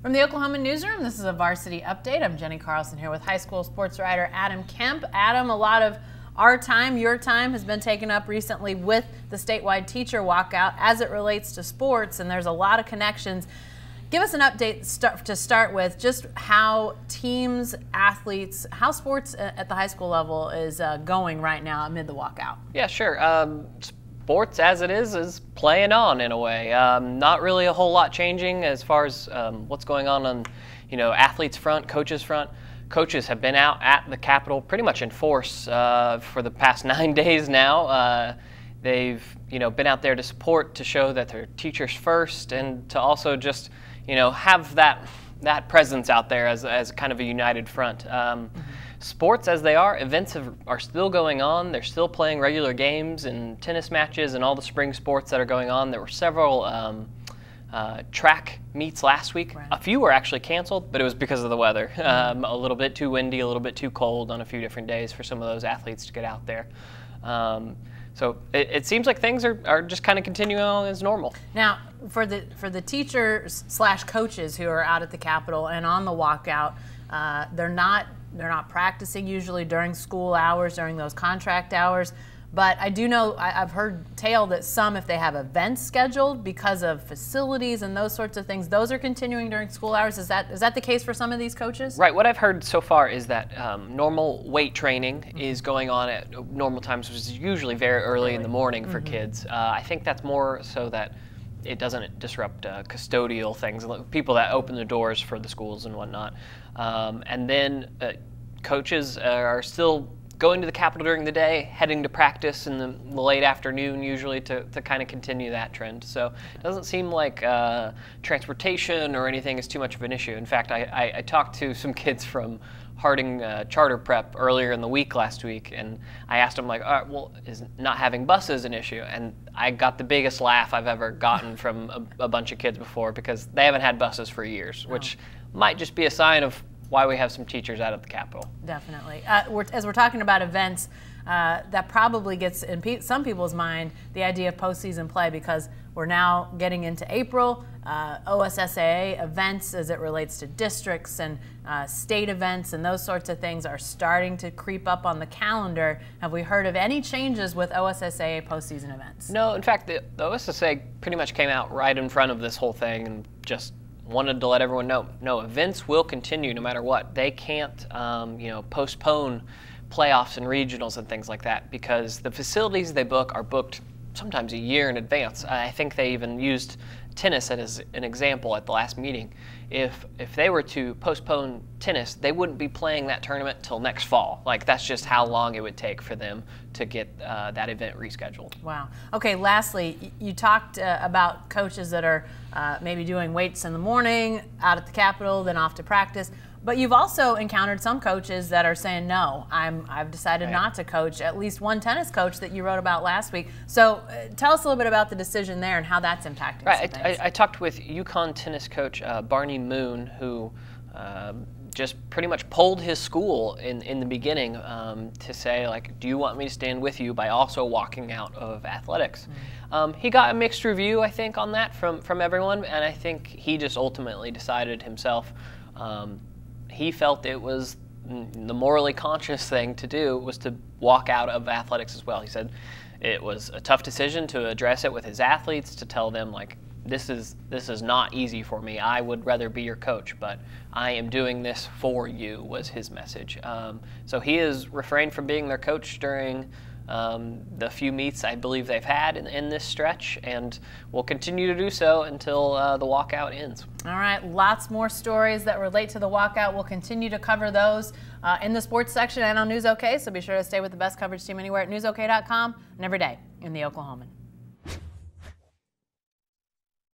From the Oklahoman newsroom, this is a Varsity update. I'm Jenny Carlson here with high school sports writer Adam Kemp. Adam, a lot of our time, your time, has been taken up recently with the statewide teacher walkout as it relates to sports, and there's a lot of connections. Give us an update to start with, just how teams, athletes, how sports at the high school level is going right now amid the walkout. Yeah, sure. Sports as it is playing on in a way. Not really a whole lot changing as far as what's going on, athletes front, coaches front. Coaches have been out at the Capitol pretty much in force for the past 9 days now. They've been out there to support, to show that they're teachers first, and to also just have that presence out there as kind of a united front. Sports as they are, events are still going on. They're still playing regular games and tennis matches and all the spring sports that are going on. There were several track meets last week. Right. A few were actually canceled, but it was because of the weather. A little bit too windy, a little bit too cold on a few different days for some of those athletes to get out there. So it seems like things are just kind of continuing on as normal. Now, for the teachers / coaches who are out at the Capitol and on the walkout, they're not practicing usually during school hours, during those contract hours. But I do know, I've heard tale that some, if they have events scheduled because of facilities and those sorts of things, those are continuing during school hours. Is that the case for some of these coaches? Right. What I've heard so far is that normal weight training is going on at normal times, which is usually very early in the morning for kids. I think that's more so that it doesn't disrupt custodial things, people that open the doors for the schools and whatnot. And then coaches are still going to the Capitol during the day, heading to practice in the late afternoon usually to kind of continue that trend. So it doesn't seem like transportation or anything is too much of an issue. In fact, I talked to some kids from Harding Charter Prep earlier in the week last week, and I asked them, like, all right, well, is not having buses an issue? And I got the biggest laugh I've ever gotten from a bunch of kids before, because they haven't had buses for years, which might just be a sign of why we have some teachers out at the Capitol. Definitely. As we're talking about events, that probably gets in some people's mind the idea of postseason play, because we're now getting into April. OSSAA events as it relates to districts and state events and those sorts of things are starting to creep up on the calendar. Have we heard of any changes with OSSAA postseason events? No, in fact, the OSSAA pretty much came out right in front of this whole thing and just wanted to let everyone know, no, events will continue no matter what. They can't, postpone playoffs and regionals and things like that, because the facilities they book are booked sometimes a year in advance. I think they even used tennis as an example at the last meeting. If they were to postpone tennis, they wouldn't be playing that tournament till next fall. Like, that's just how long it would take for them to get that event rescheduled. Wow. Okay, lastly, you talked about coaches that are maybe doing weights in the morning out at the Capitol, then off to practice. But you've also encountered some coaches that are saying, no, I've decided not to coach, at least one tennis coach that you wrote about last week. So tell us a little bit about the decision there and how that's impacting some things. I talked with UConn tennis coach Barney Moon, who just pretty much polled his school in the beginning to say, like, do you want me to stand with you by also walking out of athletics? He got a mixed review, I think, on that from everyone, and I think he just ultimately decided himself. He felt it was the morally conscious thing to do was to walk out of athletics as well. He said it was a tough decision to address it with his athletes, to tell them, like, this is not easy for me. I would rather be your coach, but I am doing this for you, was his message. So he has refrained from being their coach during the few meets I believe they've had in this stretch, and will continue to do so until the walkout ends. All right, lots more stories that relate to the walkout. We'll continue to cover those in the sports section and on News OK, so be sure to stay with the best coverage team anywhere at newsok.com and every day in the Oklahoman.